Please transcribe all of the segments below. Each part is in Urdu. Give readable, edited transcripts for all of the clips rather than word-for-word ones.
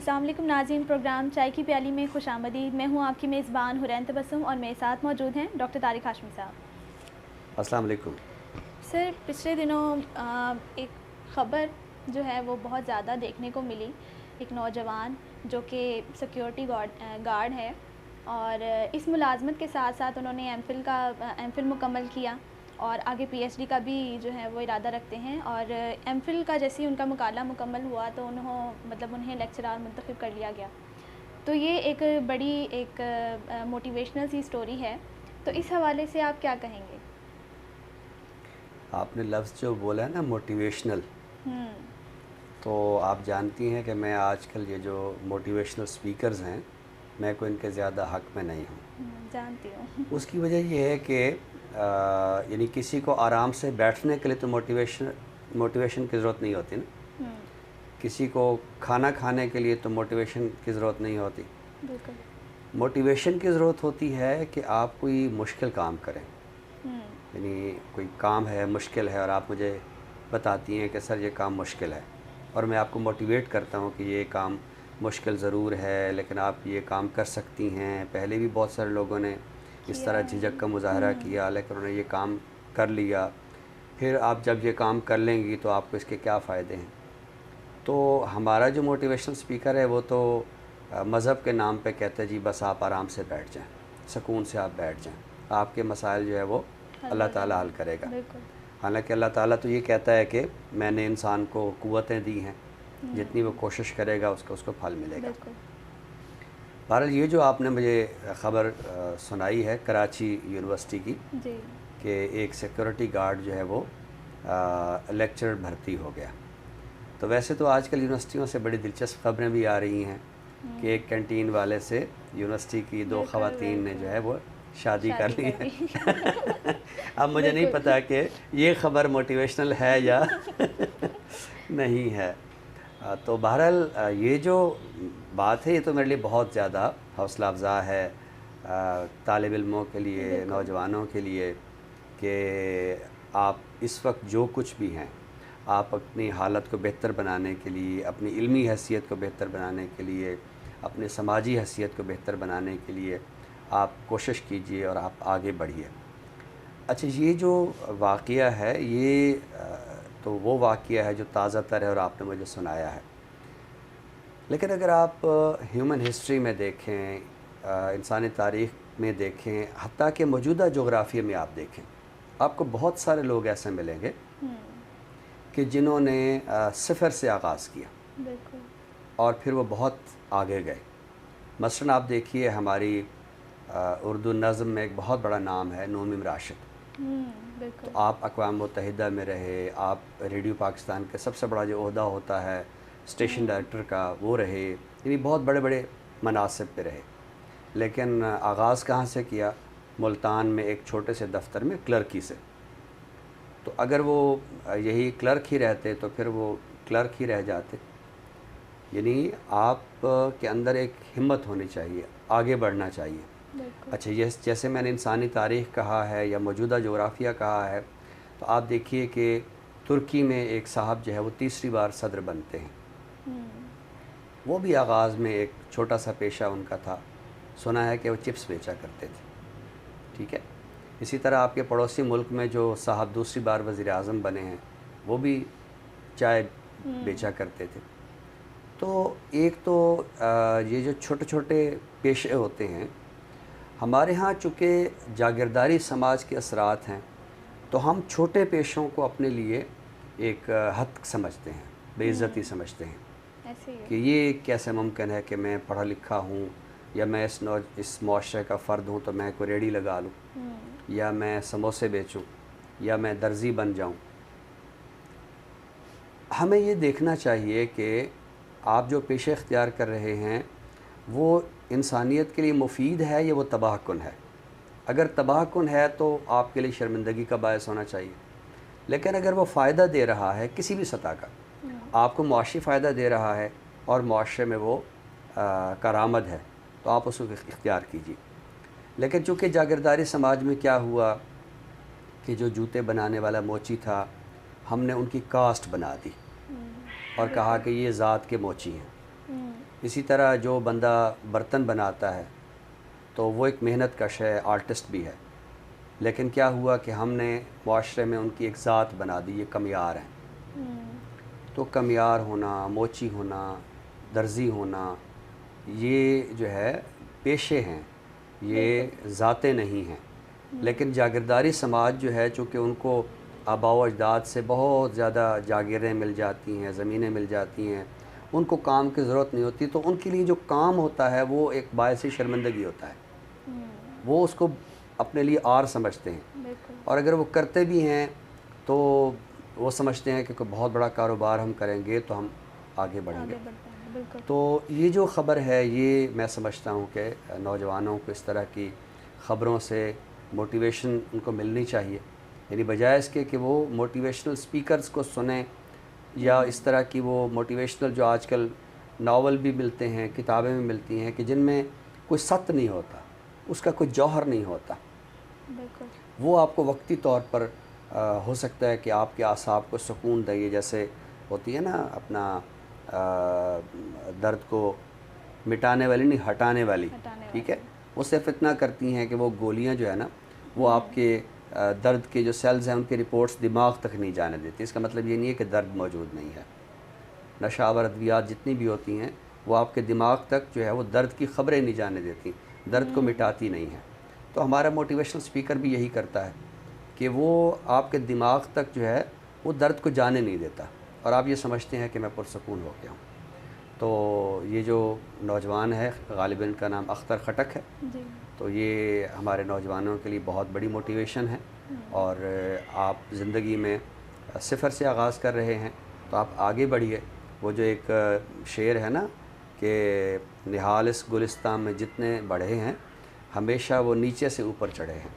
السلام علیکم ناظرین، پروگرام چائے کی پیالی میں خوش آمدید۔ میں ہوں آپ کی میزبان حورین تبسم اور میرے ساتھ موجود ہیں ڈاکٹر طارق ہاشمی صاحب۔ السلام علیکم سر، پچھلے دنوں ایک خبر جو ہے وہ بہت زیادہ دیکھنے کو ملی۔ ایک نوجوان جو کہ سیکیورٹی گارڈ ہے اور اس ملازمت کے ساتھ ساتھ انہوں نے ایم فل مکمل کیا اور آگے پی ایچ ڈی کا بھی جو ہے وہ ارادہ رکھتے ہیں، اور ایم فل کا جیسے ان کا مقالہ مکمل ہوا تو انہیں لیکچرار منتخب کر لیا گیا۔ تو یہ ایک بڑی موٹیویشنل سی سٹوری ہے، تو اس حوالے سے آپ کیا کہیں گے؟ آپ نے لفظ جو بولا ہے نا موٹیویشنل، تو آپ جانتی ہیں کہ میں آج کل یہ جو موٹیویشنل سپیکرز ہیں میں کوئی ان کے زیادہ حق میں نہیں ہوں۔ جانتی ہوں۔ اس کی وجہ یہ ہے کہ یعنی کسی کو آرام سے بیٹھنے کے لیے تو موٹیویشن کی ضرورت نہیں ہوتی نا، کسی کو کھانا کھانے کے لیے تو موٹیویشن کی ضرورت نہیں ہوتی۔ بالکل۔ موٹیویشن کی ضرورت ہوتی ہے کہ آپ کوئی مشکل کام کریں، یعنی کوئی کام ہے مشکل ہے اور آپ مجھے بتاتی ہیں کہ سر یہ کام مشکل ہے، اور میں آپ کو موٹیویٹ کرتا ہوں کہ یہ کام مشکل ضرور ہے لیکن آپ یہ کام کر سکتی ہیں۔ پہلے بھی بہت سارے لوگوں نے اس طرح جھجک کا مظاہرہ کیا لیکن انہوں نے یہ کام کر لیا۔ پھر آپ جب یہ کام کر لیں گی تو آپ کو اس کے کیا فائدے ہیں۔ تو ہمارا جو موٹیویشنل سپیکر ہے وہ تو مذہب کے نام پہ کہتا ہے جی بس آپ آرام سے بیٹھ جائیں، سکون سے آپ بیٹھ جائیں، آپ کے مسائل جو ہے وہ اللہ تعالیٰ حل کرے گا۔ حالانکہ اللہ تعالیٰ تو یہ کہتا ہے کہ میں نے انسان کو قوتیں دی ہیں، جتنی وہ کوشش کرے گا اس کو پھل ملے گا۔ بہرحال یہ جو آپ نے مجھے خبر سنائی ہے کراچی یونیورسٹی کی کہ ایک سیکورٹی گارڈ جو ہے وہ لیکچرر بھرتی ہو گیا، تو ویسے تو آج کل یونیورسٹیوں سے بڑی دلچسپ خبریں بھی آ رہی ہیں کہ ایک کینٹین والے سے یونیورسٹی کی 2 خواتین نے جو ہے وہ شادی کر لی ہے۔ اب مجھے نہیں پتا کہ یہ خبر موٹیویشنل ہے یا نہیں ہے۔ تو بہرحال یہ جو بات ہے یہ تو میرے لیے بہت زیادہ حوصلہ افزا ہے طالب علموں کے لیے، نوجوانوں کے لیے، کہ آپ اس وقت جو کچھ بھی ہیں آپ اپنی حالت کو بہتر بنانے کے لیے، اپنی علمی حیثیت کو بہتر بنانے کے لیے، اپنے سماجی حیثیت کو بہتر بنانے کے لیے آپ کوشش کیجئے اور آپ آگے بڑھیے۔ اچھا، یہ جو واقعہ ہے یہ تو وہ واقعہ ہے جو تازہ تر ہے اور آپ نے مجھے سنایا ہے، لیکن اگر آپ ہیومن ہسٹری میں دیکھیں، انسانی تاریخ میں دیکھیں، حتیٰ کہ موجودہ جغرافیہ میں آپ دیکھیں، آپ کو بہت سارے لوگ ایسے ملیں گے کہ جنہوں نے صفر سے آغاز کیا اور پھر وہ بہت آگے گئے۔ مثلاً آپ دیکھیے ہماری اردو نظم میں ایک بہت بڑا نام ہے نون میم راشد، تو آپ اقوام متحدہ میں رہے، آپ ریڈیو پاکستان کے سب سے بڑا جو عہدہ ہوتا ہے اسٹیشن ڈائریکٹر کا وہ رہے، یعنی بہت بڑے بڑے مناصب پہ رہے، لیکن آغاز کہاں سے کیا؟ ملتان میں ایک چھوٹے سے دفتر میں کلرکی سے۔ تو اگر وہ یہی کلرک ہی رہتے تو پھر وہ کلرک ہی رہ جاتے۔ یعنی آپ کے اندر ایک ہمت ہونی چاہیے، آگے بڑھنا چاہیے۔ اچھا، جیسے میں نے انسانی تاریخ کہا ہے یا موجودہ جغرافیہ کہا ہے، تو آپ دیکھیے کہ ترکی میں ایک صاحب جو ہے وہ 3ری بار صدر بنتے ہیں۔ وہ بھی آغاز میں ایک چھوٹا سا پیشہ ان کا تھا، سنا ہے کہ وہ چپس بیچا کرتے تھے، ٹھیک ہے۔ اسی طرح آپ کے پڑوسی ملک میں جو صاحب 2ری بار وزیر اعظم بنے ہیں وہ بھی چائے بیچا کرتے تھے۔ تو ایک تو یہ جو چھوٹے چھوٹے پیشے ہوتے ہیں، ہمارے ہاں چونکہ جاگیرداری سماج کے اثرات ہیں تو ہم چھوٹے پیشوں کو اپنے لیے ایک حد سمجھتے ہیں، بے عزتی سمجھتے ہیں کہ یہ کیسے ممکن ہے کہ میں پڑھا لکھا ہوں یا میں اس معاشرے کا فرد ہوں تو میں کوئی ریڑھی لگا لوں یا میں سموسے بیچوں یا میں درزی بن جاؤں۔ ہمیں یہ دیکھنا چاہیے کہ آپ جو پیشے اختیار کر رہے ہیں وہ انسانیت کے لیے مفید ہے یا وہ تباہ کن ہے۔ اگر تباہ کن ہے تو آپ کے لیے شرمندگی کا باعث ہونا چاہیے، لیکن اگر وہ فائدہ دے رہا ہے کسی بھی سطح کا، آپ کو معاشی فائدہ دے رہا ہے اور معاشرے میں وہ کارآمد ہے تو آپ اس کو اختیار کیجیے۔ لیکن چونکہ جاگیرداری سماج میں کیا ہوا کہ جو جوتے بنانے والا موچی تھا ہم نے ان کی کاسٹ بنا دی اور کہا کہ یہ ذات کے موچی ہیں، اسی طرح جو بندہ برتن بناتا ہے تو وہ ایک محنت کش ہے، آرٹسٹ بھی ہے، لیکن کیا ہوا کہ ہم نے معاشرے میں ان کی ایک ذات بنا دی، یہ کمیار ہیں۔ تو کمیار ہونا، موچی ہونا، درزی ہونا، یہ جو ہے پیشے ہیں، یہ ذاتیں نہیں ہیں۔ لیکن جاگیرداری سماج جو ہے، چونکہ ان کو آباء و اجداد سے بہت زیادہ جاگیریں مل جاتی ہیں، زمینیں مل جاتی ہیں، ان کو کام کی ضرورت نہیں ہوتی، تو ان کے لیے جو کام ہوتا ہے وہ ایک باعث شرمندگی ہوتا ہے، وہ اس کو اپنے لیے عار سمجھتے ہیں، اور اگر وہ کرتے بھی ہیں تو وہ سمجھتے ہیں کہ کوئی بہت بڑا کاروبار ہم کریں گے تو ہم آگے بڑھیں گے۔ تو یہ جو خبر ہے، یہ میں سمجھتا ہوں کہ نوجوانوں کو اس طرح کی خبروں سے موٹیویشن ان کو ملنی چاہیے، یعنی بجائے اس کے کہ وہ موٹیویشنل سپیکرز کو سنیں، یا اس طرح کی وہ موٹیویشنل جو آج کل ناول بھی ملتے ہیں، کتابیں بھی ملتی ہیں کہ جن میں کوئی ست نہیں ہوتا، اس کا کوئی جوہر نہیں ہوتا، وہ آپ کو وقتی طور پر ہو سکتا ہے کہ آپ کے اعصاب کو سکون دے، جیسے ہوتی ہے نا اپنا درد کو مٹانے والی نہیں، ہٹانے والی، ٹھیک ہے، وہ صرف اتنا کرتی ہیں کہ وہ گولیاں جو ہے نا وہ آپ کے درد کے جو سیلز ہیں ان کی رپورٹس دماغ تک نہیں جانے دیتی۔ اس کا مطلب یہ نہیں ہے کہ درد موجود نہیں ہے۔ نشہ آور ادویات جتنی بھی ہوتی ہیں وہ آپ کے دماغ تک جو ہے وہ درد کی خبریں نہیں جانے دیتی، درد کو مٹاتی نہیں ہیں۔ تو ہمارا موٹیویشنل سپیکر بھی یہی کرتا ہے کہ وہ آپ کے دماغ تک جو ہے وہ درد کو جانے نہیں دیتا، اور آپ یہ سمجھتے ہیں کہ میں پرسکون ہو گیا ہوں۔ تو یہ جو نوجوان ہے، غالباً کا نام اختر خٹک ہے، تو یہ ہمارے نوجوانوں کے لیے بہت بڑی موٹیویشن ہے، اور آپ زندگی میں صفر سے آغاز کر رہے ہیں تو آپ آگے بڑھیے۔ وہ جو ایک شعر ہے نا کہ نہال اس گلستان میں جتنے بڑھے ہیں ہمیشہ وہ نیچے سے اوپر چڑھے ہیں،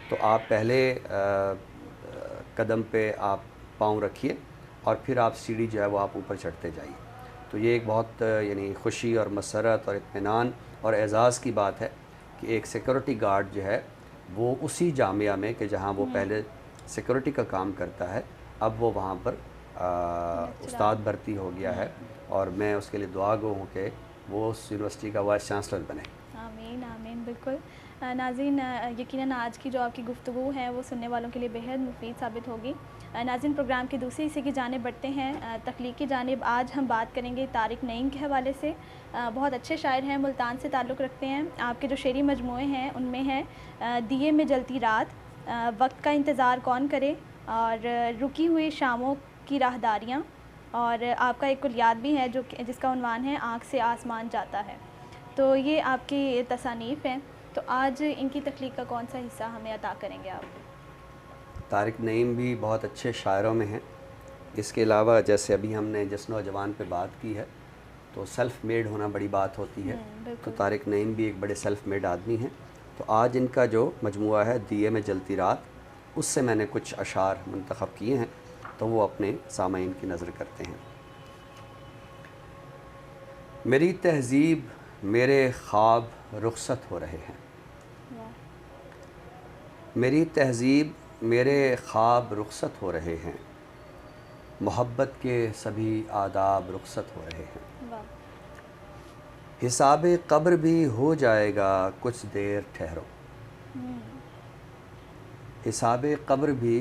تو آپ پہلے قدم پہ آپ پاؤں رکھیے اور پھر آپ سیڑھی جو ہے وہ آپ اوپر چڑھتے جائیے۔ تو یہ ایک بہت یعنی خوشی اور مسرت اور اطمینان اور اعزاز کی بات ہے کہ ایک سیکورٹی گارڈ جو ہے وہ اسی جامعہ میں کہ جہاں وہ پہلے سیکورٹی کا کام کرتا ہے، اب وہ وہاں پر استاد بھرتی ہو گیا ہے، اور میں اس کے لیے دعا گو ہوں کہ وہ اس یونیورسٹی کا وائس چانسلر بنے۔ آمین آمین، بالکل۔ ناظرین، یقیناً آج کی جو آپ کی گفتگو ہے وہ سننے والوں کے لیے بہت مفید ثابت ہوگی۔ ناظرین، پروگرام کے دوسرے حصے کی جانب بڑھتے ہیں، تخلیق کی جانب۔ آج ہم بات کریں گے طارق نعیم کے حوالے سے۔ بہت اچھے شاعر ہیں، ملتان سے تعلق رکھتے ہیں۔ آپ کے جو شعری مجموعے ہیں ان میں ہے دیے میں جلتی رات، وقت کا انتظار کون کرے، اور رکی ہوئی شاموں کی راہداریاں، اور آپ کا ایک کلیات بھی ہے جس کا عنوان ہے آنکھ سے آسمان جاتا ہے۔ تو یہ آپ کی تصانیف ہیں، تو آج ان کی تخلیق کا کون سا حصہ ہمیں عطا کریں گے آپ؟ طارق نعیم بھی بہت اچھے شاعروں میں ہیں۔ اس کے علاوہ جیسے ابھی ہم نے جس نوجوان پہ بات کی ہے تو سیلف میڈ ہونا بڑی بات ہوتی ہے، تو طارق نعیم بھی ایک بڑے سیلف میڈ آدمی ہیں۔ تو آج ان کا جو مجموعہ ہے دیے میں جلتی رات، اس سے میں نے کچھ اشعار منتخب کیے ہیں، تو وہ اپنے سامعین کی نظر کرتے ہیں۔ میری تہذیب میرے خواب رخصت ہو رہے ہیں، میری تہذیب میرے خواب رخصت ہو رہے ہیں، محبت کے سبھی آداب رخصت ہو رہے ہیں، حساب قبر بھی ہو جائے گا کچھ دیر ٹھہرو، حساب قبر بھی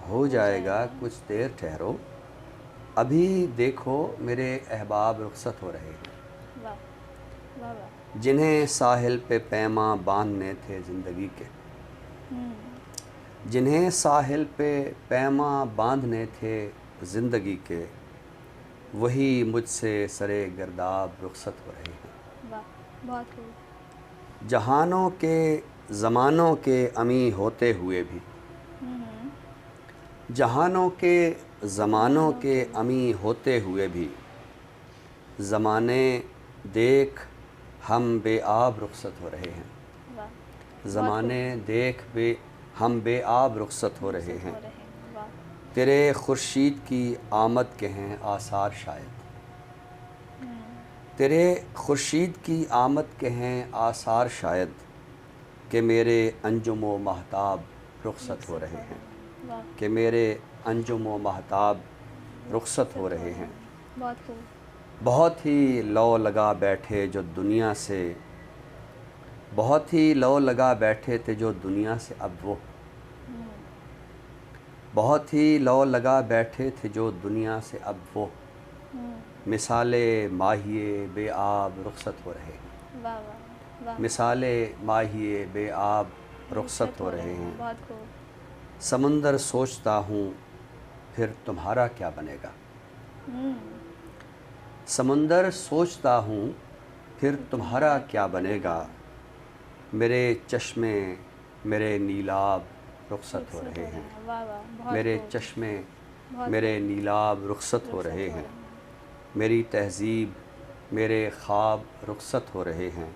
ہو جائے گا کچھ دیر ٹھہرو، ابھی دیکھو میرے احباب رخصت ہو رہے ہیں، جنہیں ساحل پہ پیماں باندھنے تھے زندگی کے، جنہیں ساحل پہ پیماں باندھنے تھے زندگی کے، وہی مجھ سے سرے گرداب رخصت ہو رہے ہیں، جہانوں کے زمانوں کے امی ہوتے ہوئے بھی، جہانوں کے زمانوں کے امی ہوتے ہوئے بھی، زمانے دیکھ ہم بے آب رخصت ہو رہے ہیں، زمانے دیکھ ہم بے آب رخصت ہو رہے ہیں، تیرے خورشید کی آمد کے ہیں آثار شاید، تیرے خورشید کی آمد کے ہیں آثار شاید، کہ میرے انجم و مہتاب رخصت ہو رہے ہیں، کہ میرے انجم و مہتاب رخصت ہو رہے ہیں، بہت ہی لو لگا بیٹھے جو دنیا سے، بہت ہی لو لگا بیٹھے تھے جو دنیا سے اب وہ، بہت ہی لو لگا بیٹھے تھے جو دنیا سے اب وہ، مثال ماہیے بے آب رخصت ہو رہے ہیں، واہ واہ واہ، مثال ماہیے بے آب رخصت ہو رہے ہیں، بہت خوب. سمندر سوچتا ہوں پھر تمہارا کیا بنے گا، سمندر سوچتا ہوں پھر تمہارا کیا بنے گا، میرے چشمے میرے نیلاب رخصت ہو رہے ہیں، واہ واہ، بہت میرے خوب. چشمے بہت میرے نیلاب رخصت ہو رہے ہیں، میری تہذیب میرے خواب رخصت ہو رہے ہیں،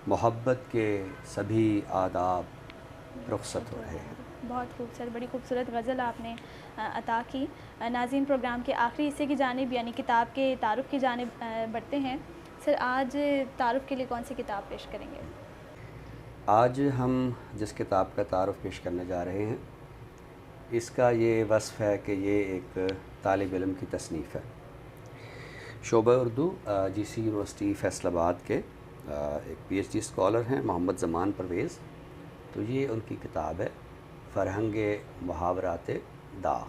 محبت کے سبھی آداب رخصت ہو رہے ہیں. بہت خوبصورت، بڑی خوبصورت غزل آپ نے عطا کی. ناظرین، پروگرام کے آخری حصے کی جانب یعنی کتاب کے تعارف کی جانب بڑھتے ہیں. سر، آج تعارف کے لیے کون سی کتاب پیش کریں گے؟ آج ہم جس کتاب کا تعارف پیش کرنے جا رہے ہیں، اس کا یہ وصف ہے کہ یہ ایک طالب علم کی تصنیف ہے. شعبہ اردو جی سی یونیورسٹی فیصل آباد کے ایک پی ایچ ڈی اسکالر ہیں محمد زمان پرویز. تو یہ ان کی کتاب ہے فرہنگ محاورات داغ.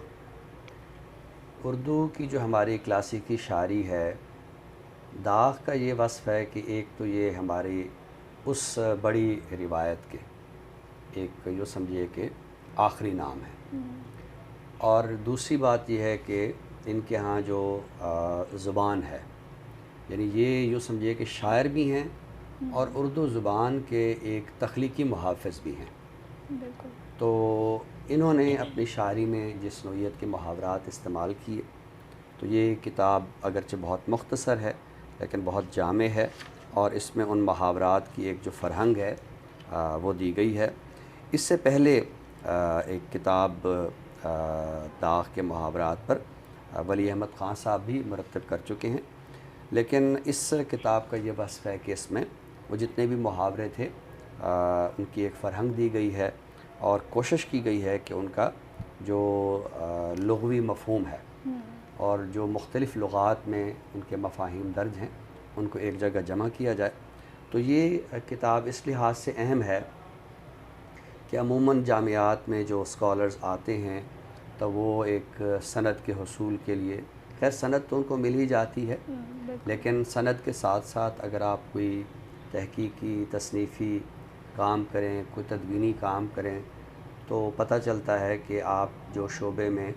اردو کی جو ہماری کلاسیکی شاعری ہے، داغ کا یہ وصف ہے کہ ایک تو یہ ہماری اس بڑی روایت کے ایک یوں سمجھیے کہ آخری نام ہے، اور دوسری بات یہ ہے کہ ان کے ہاں جو زبان ہے، یعنی یہ یوں سمجھیے کہ شاعر بھی ہیں اور اردو زبان کے ایک تخلیقی محافظ بھی ہیں. بالکل. تو انہوں نے اپنی شاعری میں جس نوعیت کے محاورات استعمال کیے، تو یہ کتاب اگرچہ بہت مختصر ہے لیکن بہت جامع ہے، اور اس میں ان محاورات کی ایک جو فرہنگ ہے وہ دی گئی ہے. اس سے پہلے ایک کتاب داغ کے محاورات پر ولی احمد خان صاحب بھی مرتب کر چکے ہیں، لیکن اس کتاب کا یہ وصف ہے کہ اس میں وہ جتنے بھی محاورے تھے ان کی ایک فرہنگ دی گئی ہے، اور کوشش کی گئی ہے کہ ان کا جو لغوی مفہوم ہے اور جو مختلف لغات میں ان کے مفاہیم درج ہیں ان کو ایک جگہ جمع کیا جائے. تو یہ کتاب اس لحاظ سے اہم ہے کہ عموماً جامعات میں جو اسکالرز آتے ہیں تو وہ ایک سند کے حصول کے لیے، خیر سند تو ان کو مل ہی جاتی ہے، لیکن سند کے ساتھ ساتھ اگر آپ کوئی تحقیقی تصنیفی کام کریں، کوئی تدوینی کام کریں، تو پتہ چلتا ہے کہ آپ جو شعبے میں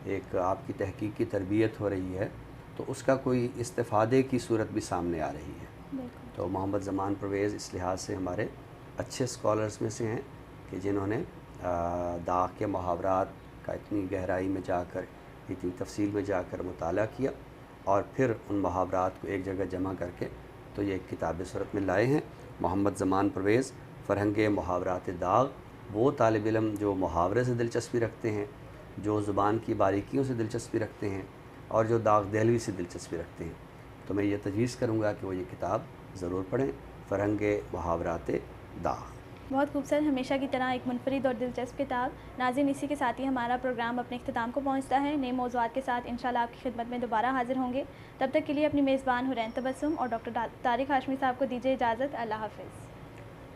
ایک آپ کی تحقیقی تربیت ہو رہی ہے تو اس کا کوئی استفادے کی صورت بھی سامنے آ رہی ہے. تو محمد زمان پرویز اس لحاظ سے ہمارے اچھے اسکالرز میں سے ہیں کہ جنہوں نے داغ کے محاورات کا اتنی گہرائی میں جا کر، اتنی تفصیل میں جا کر مطالعہ کیا، اور پھر ان محاورات کو ایک جگہ جمع کر کے تو یہ ایک کتاب صورت میں لائے ہیں. محمد زمان پرویز، فرہنگ محاورات داغ. وہ طالب علم جو محاورے سے دلچسپی رکھتے ہیں، جو زبان کی باریکیوں سے دلچسپی رکھتے ہیں، اور جو داغ دہلوی سے دلچسپی رکھتے ہیں، تو میں یہ تجویز کروں گا کہ وہ یہ کتاب ضرور پڑھیں، فرہنگ محاورات داغ. بہت خوبصورت، ہمیشہ کی طرح ایک منفرد اور دلچسپ کتاب. ناظرین، اسی کے ساتھ ہی ہمارا پروگرام اپنے اختتام کو پہنچتا ہے. نئے موضوعات کے ساتھ انشاءاللہ آپ کی خدمت میں دوبارہ حاضر ہوں گے. تب تک کے لیے اپنی میزبان حورین تبسم اور ڈاکٹر طارق ہاشمی صاحب کو دیجیے اجازت. اللہ حافظ.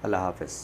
اللہ حافظ.